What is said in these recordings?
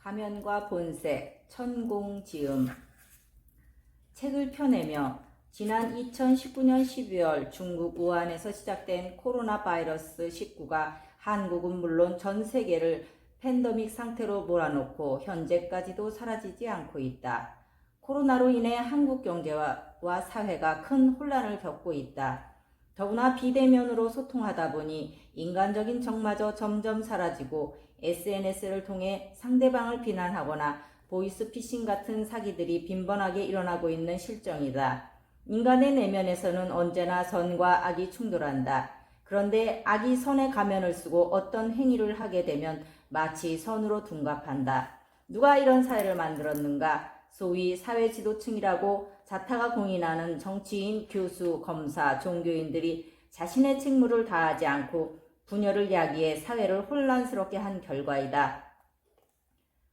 가면과 본색, 천공지음. 책을 펴내며 지난 2019년 12월 중국 우한에서 시작된 코로나 바이러스 19가 한국은 물론 전 세계를 팬데믹 상태로 몰아넣고 현재까지도 사라지지 않고 있다. 코로나로 인해 한국 경제와 사회가 큰 혼란을 겪고 있다. 더구나 비대면으로 소통하다 보니 인간적인 정마저 점점 사라지고 SNS를 통해 상대방을 비난하거나 보이스피싱 같은 사기들이 빈번하게 일어나고 있는 실정이다. 인간의 내면에서는 언제나 선과 악이 충돌한다. 그런데 악이 선의 가면을 쓰고 어떤 행위를 하게 되면 마치 선으로 둔갑한다. 누가 이런 사회를 만들었는가? 소위 사회지도층이라고 자타가 공인하는 정치인, 교수, 검사, 종교인들이 자신의 책무를 다하지 않고 분열을 야기해 사회를 혼란스럽게 한 결과이다.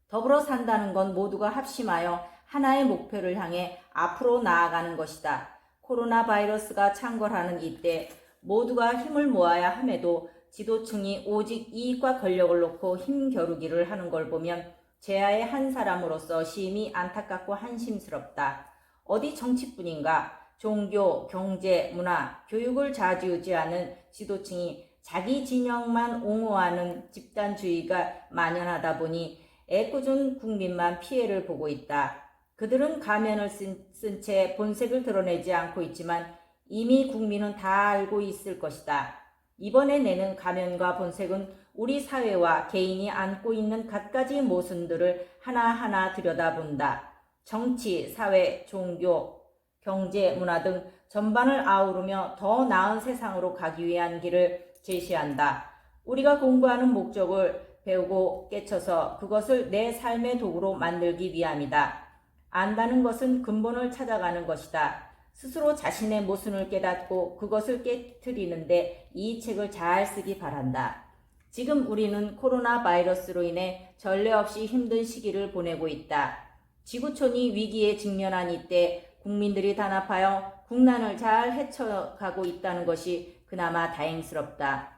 더불어 산다는 건 모두가 합심하여 하나의 목표를 향해 앞으로 나아가는 것이다. 코로나 바이러스가 창궐하는 이때 모두가 힘을 모아야 함에도 지도층이 오직 이익과 권력을 놓고 힘겨루기를 하는 걸 보면 제야의 한 사람으로서 심히 안타깝고 한심스럽다. 어디 정치뿐인가? 종교, 경제, 문화, 교육을 좌지우지하는 지도층이 자기 진영만 옹호하는 집단주의가 만연하다 보니 애꿎은 국민만 피해를 보고 있다. 그들은 가면을 쓴 채 본색을 드러내지 않고 있지만 이미 국민은 다 알고 있을 것이다. 이번에 내는 가면과 본색은 우리 사회와 개인이 안고 있는 갖가지 모순들을 하나하나 들여다본다. 정치, 사회, 종교, 경제, 문화 등 전반을 아우르며 더 나은 세상으로 가기 위한 길을 제시한다. 우리가 공부하는 목적을 배우고 깨쳐서 그것을 내 삶의 도구로 만들기 위함이다. 안다는 것은 근본을 찾아가는 것이다. 스스로 자신의 모순을 깨닫고 그것을 깨트리는데 이 책을 잘 쓰기 바란다. 지금 우리는 코로나 바이러스로 인해 전례 없이 힘든 시기를 보내고 있다. 지구촌이 위기에 직면한 이때 국민들이 단합하여 국난을 잘 헤쳐가고 있다는 것이 그나마 다행스럽다.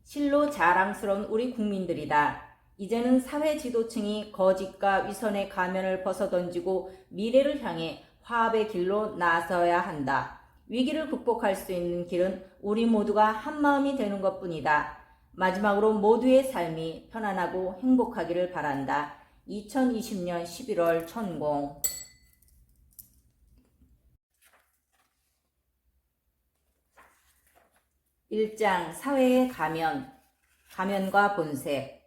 실로 자랑스러운 우리 국민들이다. 이제는 사회 지도층이 거짓과 위선의 가면을 벗어던지고 미래를 향해 화합의 길로 나서야 한다. 위기를 극복할 수 있는 길은 우리 모두가 한마음이 되는 것뿐이다. 마지막으로 모두의 삶이 편안하고 행복하기를 바란다. 2020년 11월 천공. 1장 사회의 가면, 가면과 본색.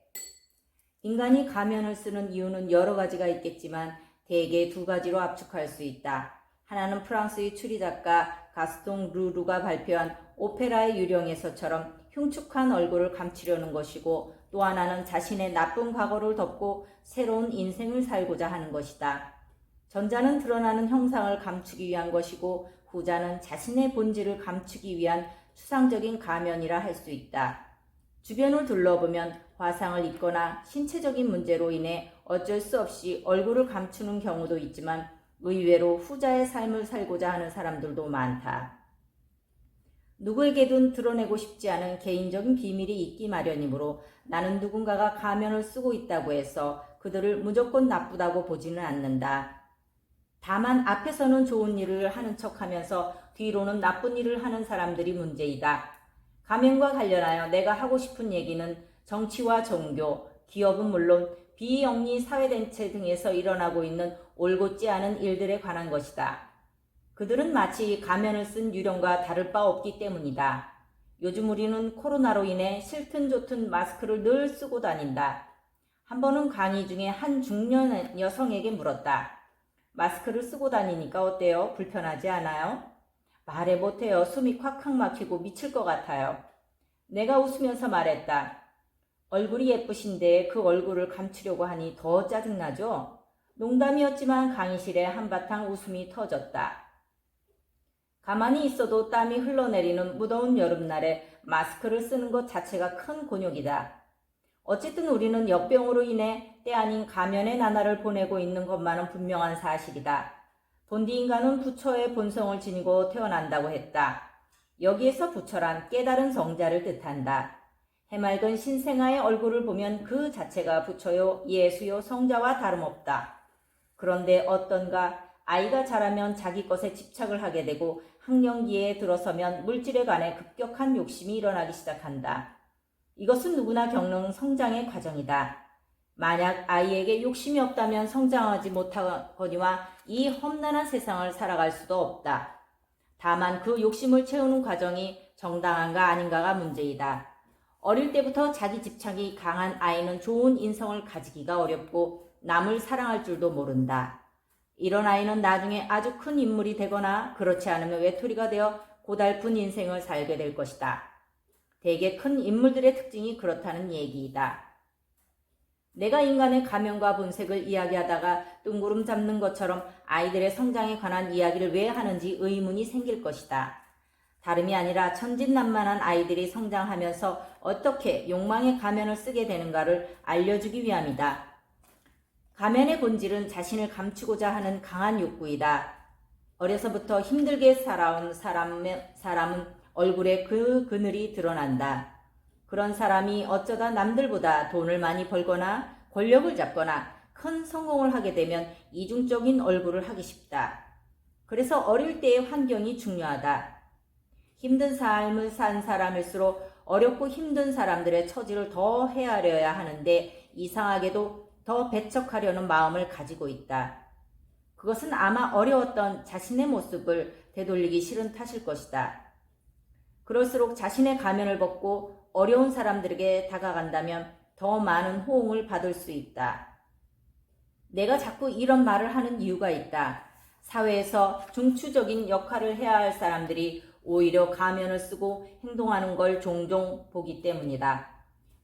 인간이 가면을 쓰는 이유는 여러 가지가 있겠지만 대개 두 가지로 압축할 수 있다. 하나는 프랑스의 추리작가 가스통 르루가 발표한 오페라의 유령에서처럼 흉측한 얼굴을 감추려는 것이고, 또 하나는 자신의 나쁜 과거를 덮고 새로운 인생을 살고자 하는 것이다. 전자는 드러나는 형상을 감추기 위한 것이고, 후자는 자신의 본질을 감추기 위한 추상적인 가면이라 할 수 있다. 주변을 둘러보면 화상을 입거나 신체적인 문제로 인해 어쩔 수 없이 얼굴을 감추는 경우도 있지만 의외로 후자의 삶을 살고자 하는 사람들도 많다. 누구에게든 드러내고 싶지 않은 개인적인 비밀이 있기 마련이므로 나는 누군가가 가면을 쓰고 있다고 해서 그들을 무조건 나쁘다고 보지는 않는다. 다만 앞에서는 좋은 일을 하는 척하면서 뒤로는 나쁜 일을 하는 사람들이 문제이다. 가면과 관련하여 내가 하고 싶은 얘기는 정치와 종교, 기업은 물론 비영리 사회단체 등에서 일어나고 있는 올곧지 않은 일들에 관한 것이다. 그들은 마치 가면을 쓴 유령과 다를 바 없기 때문이다. 요즘 우리는 코로나로 인해 싫든 좋든 마스크를 늘 쓰고 다닌다. 한 번은 강의 중에 한 중년 여성에게 물었다. 마스크를 쓰고 다니니까 어때요? 불편하지 않아요? 말해 못해요. 숨이 콱콱 막히고 미칠 것 같아요. 내가 웃으면서 말했다. 얼굴이 예쁘신데 그 얼굴을 감추려고 하니 더 짜증나죠? 농담이었지만 강의실에 한바탕 웃음이 터졌다. 가만히 있어도 땀이 흘러내리는 무더운 여름날에 마스크를 쓰는 것 자체가 큰 곤욕이다. 어쨌든 우리는 역병으로 인해 때 아닌 가면의 나날을 보내고 있는 것만은 분명한 사실이다. 본디 인간은 부처의 본성을 지니고 태어난다고 했다. 여기에서 부처란 깨달은 성자를 뜻한다. 해맑은 신생아의 얼굴을 보면 그 자체가 부처요, 예수요, 성자와 다름없다. 그런데 어떤가 아이가 자라면 자기 것에 집착을 하게 되고 학령기에 들어서면 물질에 관해 급격한 욕심이 일어나기 시작한다. 이것은 누구나 겪는 성장의 과정이다. 만약 아이에게 욕심이 없다면 성장하지 못하거니와 이 험난한 세상을 살아갈 수도 없다. 다만 그 욕심을 채우는 과정이 정당한가 아닌가가 문제이다. 어릴 때부터 자기 집착이 강한 아이는 좋은 인성을 가지기가 어렵고 남을 사랑할 줄도 모른다. 이런 아이는 나중에 아주 큰 인물이 되거나 그렇지 않으면 외톨이가 되어 고달픈 인생을 살게 될 것이다. 대개 큰 인물들의 특징이 그렇다는 얘기이다. 내가 인간의 가면과 본색을 이야기하다가 뜬구름 잡는 것처럼 아이들의 성장에 관한 이야기를 왜 하는지 의문이 생길 것이다. 다름이 아니라 천진난만한 아이들이 성장하면서 어떻게 욕망의 가면을 쓰게 되는가를 알려주기 위함이다. 가면의 본질은 자신을 감추고자 하는 강한 욕구이다. 어려서부터 힘들게 살아온 사람은 얼굴에 그 그늘이 드러난다. 그런 사람이 어쩌다 남들보다 돈을 많이 벌거나 권력을 잡거나 큰 성공을 하게 되면 이중적인 얼굴을 하기 쉽다. 그래서 어릴 때의 환경이 중요하다. 힘든 삶을 산 사람일수록 어렵고 힘든 사람들의 처지를 더 헤아려야 하는데 이상하게도 더 배척하려는 마음을 가지고 있다. 그것은 아마 어려웠던 자신의 모습을 되돌리기 싫은 탓일 것이다. 그럴수록 자신의 가면을 벗고 어려운 사람들에게 다가간다면 더 많은 호응을 받을 수 있다. 내가 자꾸 이런 말을 하는 이유가 있다. 사회에서 중추적인 역할을 해야 할 사람들이 오히려 가면을 쓰고 행동하는 걸 종종 보기 때문이다.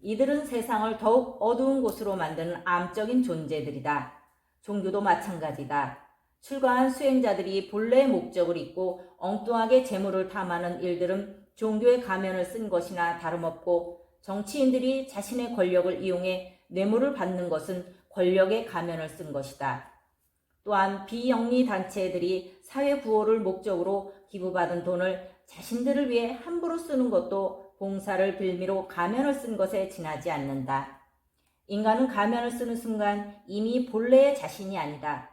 이들은 세상을 더욱 어두운 곳으로 만드는 암적인 존재들이다. 종교도 마찬가지다. 출가한 수행자들이 본래의 목적을 잊고 엉뚱하게 재물을 탐하는 일들은 종교의 가면을 쓴 것이나 다름없고 정치인들이 자신의 권력을 이용해 뇌물을 받는 것은 권력의 가면을 쓴 것이다. 또한 비영리 단체들이 사회 구호를 목적으로 기부받은 돈을 자신들을 위해 함부로 쓰는 것도 봉사를 빌미로 가면을 쓴 것에 지나지 않는다. 인간은 가면을 쓰는 순간 이미 본래의 자신이 아니다.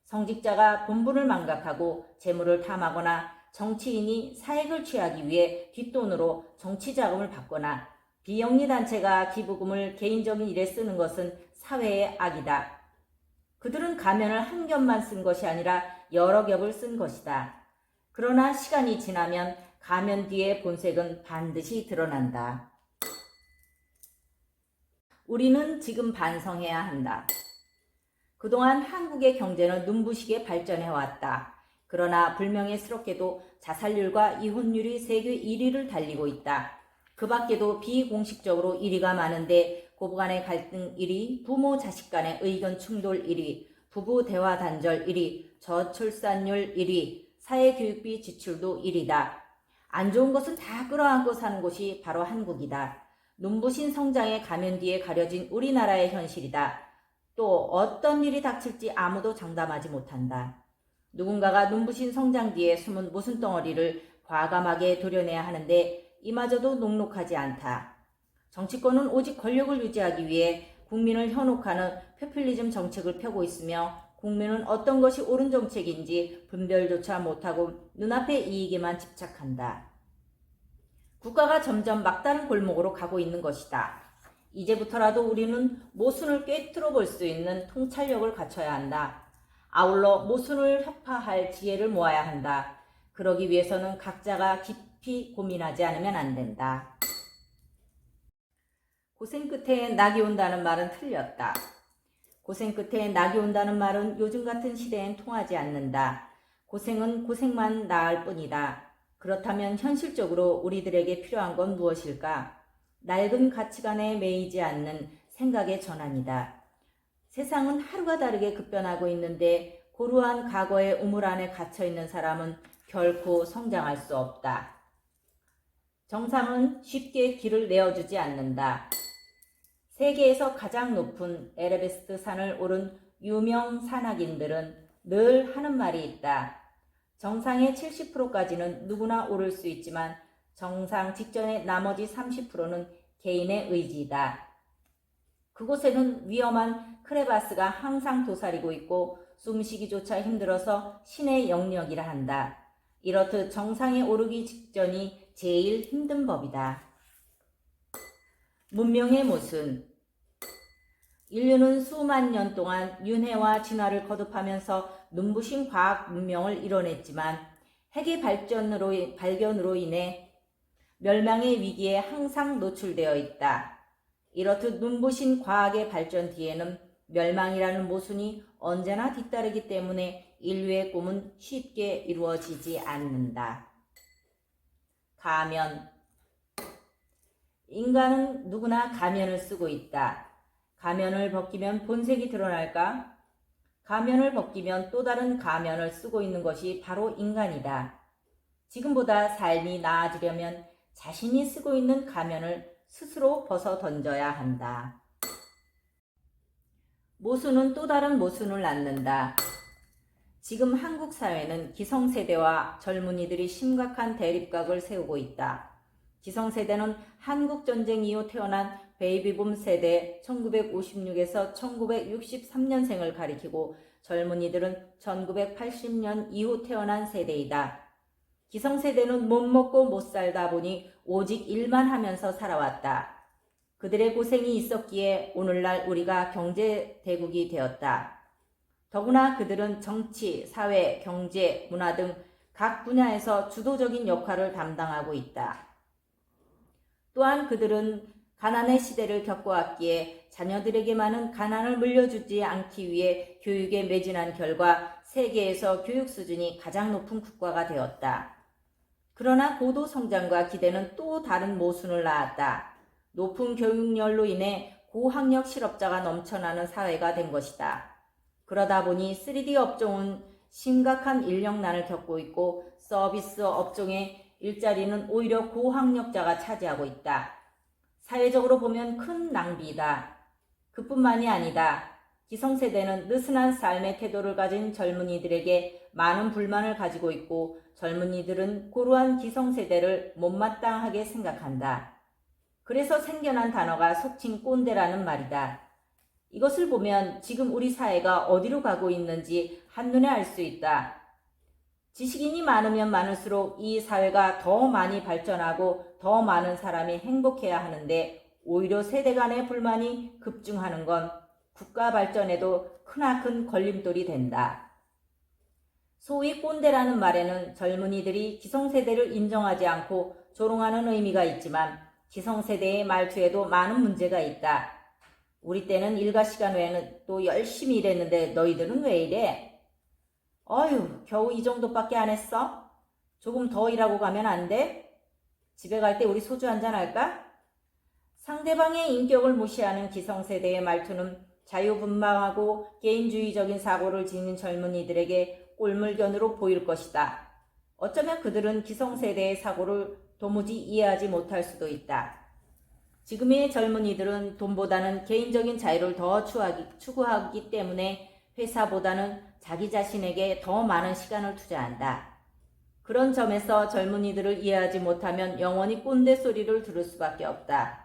성직자가 본분을 망각하고 재물을 탐하거나 정치인이 사익을 취하기 위해 뒷돈으로 정치 자금을 받거나 비영리 단체가 기부금을 개인적인 일에 쓰는 것은 사회의 악이다. 그들은 가면을 한 겹만 쓴 것이 아니라 여러 겹을 쓴 것이다. 그러나 시간이 지나면 가면 뒤의 본색은 반드시 드러난다. 우리는 지금 반성해야 한다. 그동안 한국의 경제는 눈부시게 발전해왔다. 그러나 불명예스럽게도 자살률과 이혼율이 세계 1위를 달리고 있다. 그 밖에도 비공식적으로 1위가 많은데 고부간의 갈등 1위, 부모 자식 간의 의견 충돌 1위, 부부 대화 단절 1위, 저출산율 1위, 사회교육비 지출도 1위다. 안 좋은 것은 다 끌어안고 사는 곳이 바로 한국이다. 눈부신 성장의 가면 뒤에 가려진 우리나라의 현실이다. 또 어떤 일이 닥칠지 아무도 장담하지 못한다. 누군가가 눈부신 성장 뒤에 숨은 모순 덩어리를 과감하게 도려내야 하는데 이마저도 녹록하지 않다. 정치권은 오직 권력을 유지하기 위해 국민을 현혹하는 포퓰리즘 정책을 펴고 있으며 국민은 어떤 것이 옳은 정책인지 분별조차 못하고 눈앞의 이익에만 집착한다. 국가가 점점 막다른 골목으로 가고 있는 것이다. 이제부터라도 우리는 모순을 꿰뚫어 볼 수 있는 통찰력을 갖춰야 한다. 아울러 모순을 혁파할 지혜를 모아야 한다. 그러기 위해서는 각자가 깊이 고민하지 않으면 안 된다. 고생 끝에 낙이 온다는 말은 틀렸다. 고생 끝에 낙이 온다는 말은 요즘 같은 시대엔 통하지 않는다. 고생은 고생만 나을 뿐이다. 그렇다면 현실적으로 우리들에게 필요한 건 무엇일까? 낡은 가치관에 매이지 않는 생각의 전환이다. 세상은 하루가 다르게 급변하고 있는데 고루한 과거의 우물 안에 갇혀있는 사람은 결코 성장할 수 없다. 정상은 쉽게 길을 내어주지 않는다. 세계에서 가장 높은 에베레스트 산을 오른 유명 산악인들은 늘 하는 말이 있다. 정상의 70%까지는 누구나 오를 수 있지만 정상 직전의 나머지 30%는 개인의 의지이다. 그곳에는 위험한 크레바스가 항상 도사리고 있고 숨쉬기조차 힘들어서 신의 영역이라 한다. 이렇듯 정상에 오르기 직전이 제일 힘든 법이다. 문명의 모순. 인류는 수만 년 동안 윤회와 진화를 거듭하면서 눈부신 과학 문명을 이뤄냈지만 핵의 발견으로 인해 멸망의 위기에 항상 노출되어 있다. 이렇듯 눈부신 과학의 발전 뒤에는 멸망이라는 모순이 언제나 뒤따르기 때문에 인류의 꿈은 쉽게 이루어지지 않는다. 가면. 인간은 누구나 가면을 쓰고 있다. 가면을 벗기면 본색이 드러날까? 가면을 벗기면 또 다른 가면을 쓰고 있는 것이 바로 인간이다. 지금보다 삶이 나아지려면 자신이 쓰고 있는 가면을 스스로 벗어 던져야 한다. 모순은 또 다른 모순을 낳는다. 지금 한국 사회는 기성세대와 젊은이들이 심각한 대립각을 세우고 있다. 기성세대는 한국전쟁 이후 태어난 베이비붐 세대 1956에서 1963년생을 가리키고 젊은이들은 1980년 이후 태어난 세대이다. 기성세대는 못 먹고 못 살다 보니 오직 일만 하면서 살아왔다. 그들의 고생이 있었기에 오늘날 우리가 경제대국이 되었다. 더구나 그들은 정치, 사회, 경제, 문화 등 각 분야에서 주도적인 역할을 담당하고 있다. 또한 그들은 가난의 시대를 겪어왔기에 자녀들에게만은 가난을 물려주지 않기 위해 교육에 매진한 결과 세계에서 교육 수준이 가장 높은 국가가 되었다. 그러나 고도 성장과 기대는 또 다른 모순을 낳았다. 높은 교육열로 인해 고학력 실업자가 넘쳐나는 사회가 된 것이다. 그러다 보니 3D 업종은 심각한 인력난을 겪고 있고 서비스 업종의 일자리는 오히려 고학력자가 차지하고 있다. 사회적으로 보면 큰 낭비이다. 그뿐만이 아니다. 기성세대는 느슨한 삶의 태도를 가진 젊은이들에게 많은 불만을 가지고 있고 젊은이들은 고루한 기성세대를 못마땅하게 생각한다. 그래서 생겨난 단어가 속칭 꼰대라는 말이다. 이것을 보면 지금 우리 사회가 어디로 가고 있는지 한눈에 알 수 있다. 지식인이 많으면 많을수록 이 사회가 더 많이 발전하고 더 많은 사람이 행복해야 하는데 오히려 세대 간의 불만이 급증하는 건 국가 발전에도 크나큰 걸림돌이 된다. 소위 꼰대라는 말에는 젊은이들이 기성세대를 인정하지 않고 조롱하는 의미가 있지만 기성세대의 말투에도 많은 문제가 있다. 우리 때는 일과 시간 외에는 또 열심히 일했는데 너희들은 왜 이래? 어휴, 겨우 이 정도밖에 안 했어? 조금 더 일하고 가면 안 돼? 집에 갈 때 우리 소주 한잔 할까? 상대방의 인격을 무시하는 기성세대의 말투는 자유분방하고 개인주의적인 사고를 지닌 젊은이들에게 꼴물견으로 보일 것이다. 어쩌면 그들은 기성세대의 사고를 도무지 이해하지 못할 수도 있다. 지금의 젊은이들은 돈보다는 개인적인 자유를 더 추구하기 때문에 회사보다는 자기 자신에게 더 많은 시간을 투자한다. 그런 점에서 젊은이들을 이해하지 못하면 영원히 꼰대 소리를 들을 수밖에 없다.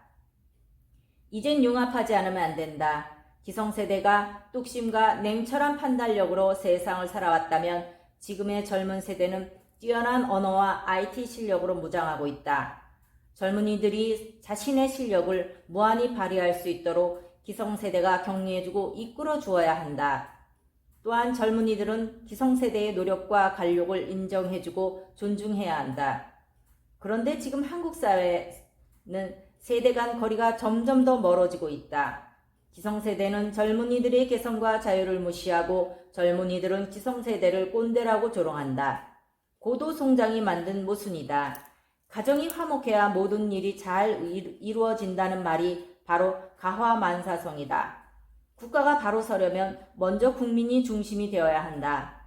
이젠 융합하지 않으면 안 된다. 기성세대가 뚝심과 냉철한 판단력으로 세상을 살아왔다면 지금의 젊은 세대는 뛰어난 언어와 IT 실력으로 무장하고 있다. 젊은이들이 자신의 실력을 무한히 발휘할 수 있도록 기성세대가 격려해주고 이끌어 주어야 한다. 또한 젊은이들은 기성세대의 노력과 간력을 인정해주고 존중해야 한다. 그런데 지금 한국 사회는 세대 간 거리가 점점 더 멀어지고 있다. 기성세대는 젊은이들의 개성과 자유를 무시하고 젊은이들은 기성세대를 꼰대라고 조롱한다. 고도성장이 만든 모순이다. 가정이 화목해야 모든 일이 잘 이루어진다는 말이 바로 가화만사성이다. 국가가 바로 서려면 먼저 국민이 중심이 되어야 한다.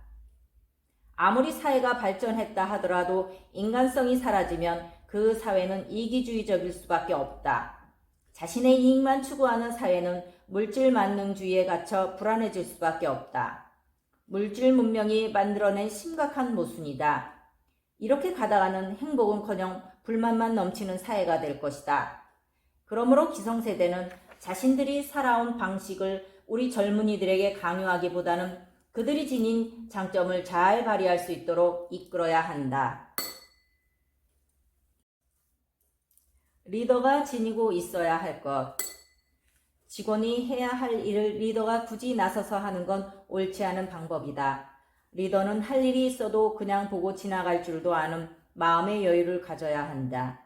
아무리 사회가 발전했다 하더라도 인간성이 사라지면 그 사회는 이기주의적일 수밖에 없다. 자신의 이익만 추구하는 사회는 물질 만능주의에 갇혀 불안해질 수밖에 없다. 물질 문명이 만들어낸 심각한 모순이다. 이렇게 가다가는 행복은커녕 불만만 넘치는 사회가 될 것이다. 그러므로 기성세대는 자신들이 살아온 방식을 우리 젊은이들에게 강요하기보다는 그들이 지닌 장점을 잘 발휘할 수 있도록 이끌어야 한다. 리더가 지니고 있어야 할 것. 직원이 해야 할 일을 리더가 굳이 나서서 하는 건 옳지 않은 방법이다. 리더는 할 일이 있어도 그냥 보고 지나갈 줄도 아는 마음의 여유를 가져야 한다.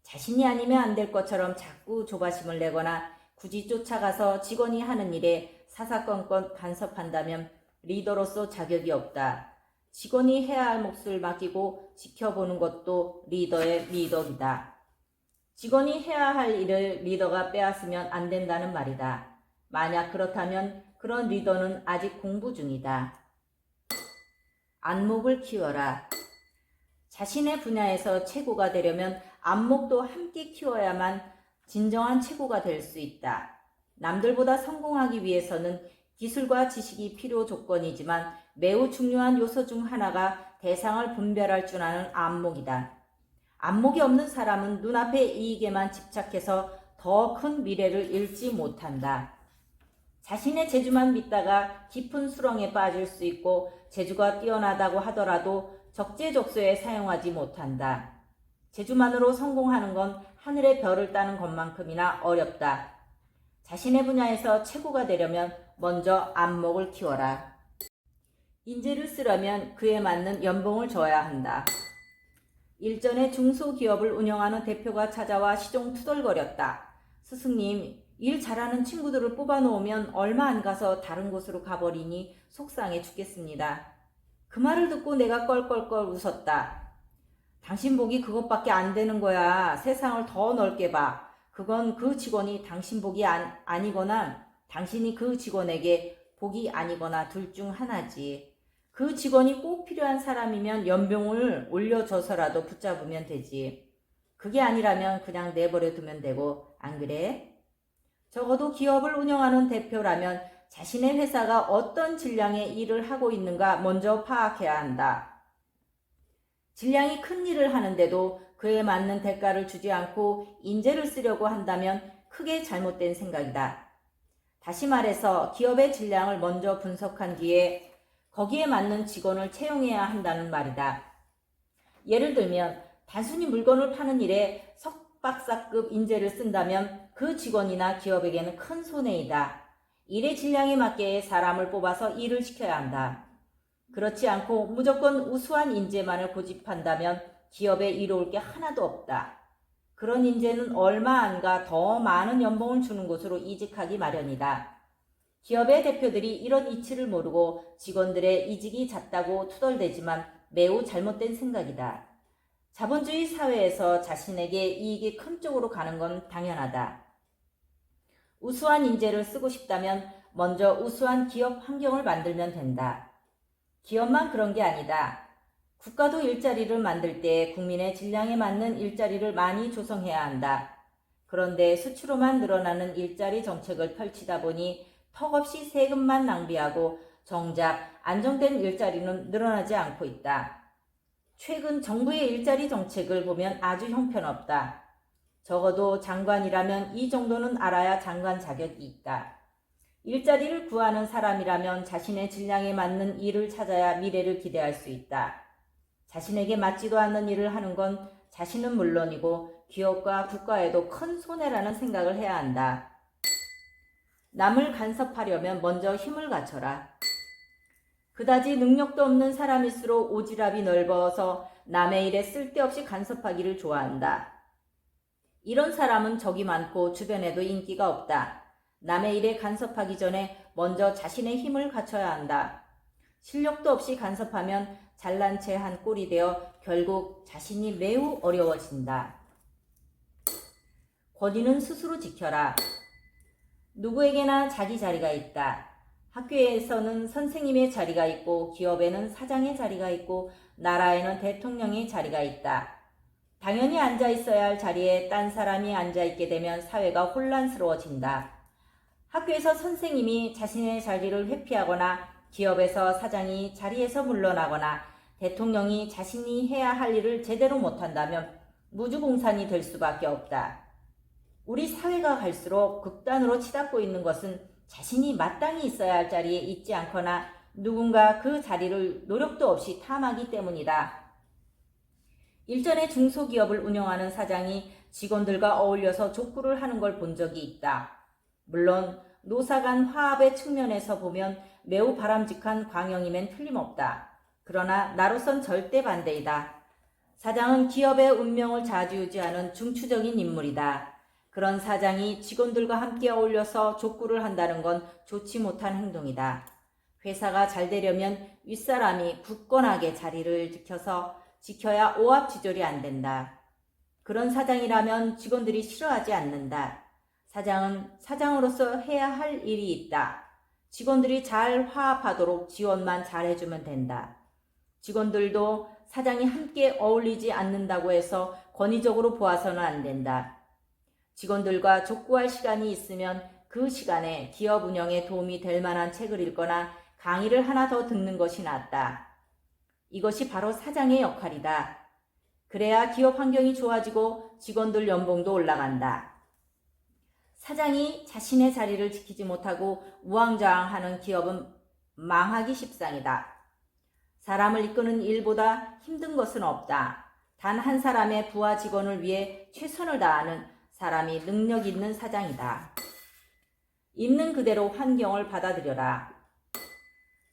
자신이 아니면 안 될 것처럼 자꾸 조바심을 내거나 굳이 쫓아가서 직원이 하는 일에 사사건건 간섭한다면 리더로서 자격이 없다. 직원이 해야 할 몫을 맡기고 지켜보는 것도 리더의 미덕이다. 직원이 해야 할 일을 리더가 빼앗으면 안 된다는 말이다. 만약 그렇다면 그런 리더는 아직 공부 중이다. 안목을 키워라. 자신의 분야에서 최고가 되려면 안목도 함께 키워야만 진정한 최고가 될 수 있다. 남들보다 성공하기 위해서는 기술과 지식이 필요 조건이지만 매우 중요한 요소 중 하나가 대상을 분별할 줄 아는 안목이다. 안목이 없는 사람은 눈앞의 이익에만 집착해서 더 큰 미래를 잃지 못한다. 자신의 재주만 믿다가 깊은 수렁에 빠질 수 있고 재주가 뛰어나다고 하더라도 적재적소에 사용하지 못한다. 재주만으로 성공하는 건 하늘의 별을 따는 것만큼이나 어렵다. 자신의 분야에서 최고가 되려면 먼저 안목을 키워라. 인재를 쓰려면 그에 맞는 연봉을 줘야 한다. 일전에 중소기업을 운영하는 대표가 찾아와 시종투덜거렸다. 스승님, 일 잘하는 친구들을 뽑아놓으면 얼마 안 가서 다른 곳으로 가버리니 속상해 죽겠습니다. 그 말을 듣고 내가 껄껄껄 웃었다. 당신 복이 그것밖에 안 되는 거야. 세상을 더 넓게 봐. 그건 그 직원이 당신 복이 아니거나 당신이 그 직원에게 복이 아니거나 둘 중 하나지. 그 직원이 꼭 필요한 사람이면 연봉을 올려줘서라도 붙잡으면 되지. 그게 아니라면 그냥 내버려 두면 되고, 안 그래? 적어도 기업을 운영하는 대표라면 자신의 회사가 어떤 질량의 일을 하고 있는가 먼저 파악해야 한다. 질량이 큰 일을 하는데도 그에 맞는 대가를 주지 않고 인재를 쓰려고 한다면 크게 잘못된 생각이다. 다시 말해서 기업의 질량을 먼저 분석한 뒤에 거기에 맞는 직원을 채용해야 한다는 말이다. 예를 들면 단순히 물건을 파는 일에 석박사급 인재를 쓴다면 그 직원이나 기업에게는 큰 손해이다. 일의 질량에 맞게 사람을 뽑아서 일을 시켜야 한다. 그렇지 않고 무조건 우수한 인재만을 고집한다면 기업에 이로울 게 하나도 없다. 그런 인재는 얼마 안 가 더 많은 연봉을 주는 곳으로 이직하기 마련이다. 기업의 대표들이 이런 이치를 모르고 직원들의 이직이 잦다고 투덜대지만 매우 잘못된 생각이다. 자본주의 사회에서 자신에게 이익이 큰 쪽으로 가는 건 당연하다. 우수한 인재를 쓰고 싶다면 먼저 우수한 기업 환경을 만들면 된다. 기업만 그런 게 아니다. 국가도 일자리를 만들 때 국민의 질량에 맞는 일자리를 많이 조성해야 한다. 그런데 수치로만 늘어나는 일자리 정책을 펼치다 보니 턱없이 세금만 낭비하고 정작 안정된 일자리는 늘어나지 않고 있다. 최근 정부의 일자리 정책을 보면 아주 형편없다. 적어도 장관이라면 이 정도는 알아야 장관 자격이 있다. 일자리를 구하는 사람이라면 자신의 질량에 맞는 일을 찾아야 미래를 기대할 수 있다. 자신에게 맞지도 않는 일을 하는 건 자신은 물론이고 기업과 국가에도 큰 손해라는 생각을 해야 한다. 남을 간섭하려면 먼저 힘을 갖춰라. 그다지 능력도 없는 사람일수록 오지랖이 넓어서 남의 일에 쓸데없이 간섭하기를 좋아한다. 이런 사람은 적이 많고 주변에도 인기가 없다. 남의 일에 간섭하기 전에 먼저 자신의 힘을 갖춰야 한다. 실력도 없이 간섭하면 잘난 체 한 꼴이 되어 결국 자신이 매우 어려워진다. 권위는 스스로 지켜라. 누구에게나 자기 자리가 있다. 학교에서는 선생님의 자리가 있고 기업에는 사장의 자리가 있고 나라에는 대통령의 자리가 있다. 당연히 앉아 있어야 할 자리에 딴 사람이 앉아 있게 되면 사회가 혼란스러워진다. 학교에서 선생님이 자신의 자리를 회피하거나 기업에서 사장이 자리에서 물러나거나 대통령이 자신이 해야 할 일을 제대로 못한다면 무주공산이 될 수밖에 없다. 우리 사회가 갈수록 극단으로 치닫고 있는 것은 자신이 마땅히 있어야 할 자리에 있지 않거나 누군가 그 자리를 노력도 없이 탐하기 때문이다. 일전에 중소기업을 운영하는 사장이 직원들과 어울려서 족구를 하는 걸 본 적이 있다. 물론 노사 간 화합의 측면에서 보면 매우 바람직한 광영임엔 틀림없다. 그러나 나로선 절대 반대이다. 사장은 기업의 운명을 좌지우지하는 중추적인 인물이다. 그런 사장이 직원들과 함께 어울려서 족구를 한다는 건 좋지 못한 행동이다. 회사가 잘 되려면 윗사람이 굳건하게 자리를 지켜야 오합지졸이 안 된다. 그런 사장이라면 직원들이 싫어하지 않는다. 사장은 사장으로서 해야 할 일이 있다. 직원들이 잘 화합하도록 지원만 잘해주면 된다. 직원들도 사장이 함께 어울리지 않는다고 해서 권위적으로 보아서는 안 된다. 직원들과 족구할 시간이 있으면 그 시간에 기업 운영에 도움이 될 만한 책을 읽거나 강의를 하나 더 듣는 것이 낫다. 이것이 바로 사장의 역할이다. 그래야 기업 환경이 좋아지고 직원들 연봉도 올라간다. 사장이 자신의 자리를 지키지 못하고 우왕좌왕하는 기업은 망하기 십상이다. 사람을 이끄는 일보다 힘든 것은 없다. 단 한 사람의 부하 직원을 위해 최선을 다하는 사람이 능력 있는 사장이다. 있는 그대로 환경을 받아들여라.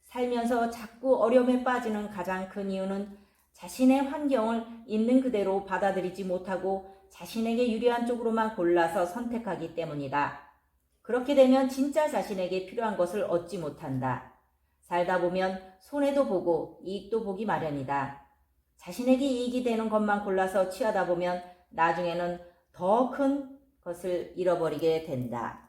살면서 자꾸 어려움에 빠지는 가장 큰 이유는 자신의 환경을 있는 그대로 받아들이지 못하고 자신에게 유리한 쪽으로만 골라서 선택하기 때문이다. 그렇게 되면 진짜 자신에게 필요한 것을 얻지 못한다. 살다 보면 손해도 보고 이익도 보기 마련이다. 자신에게 이익이 되는 것만 골라서 취하다 보면 나중에는 더 큰 것을 잃어버리게 된다.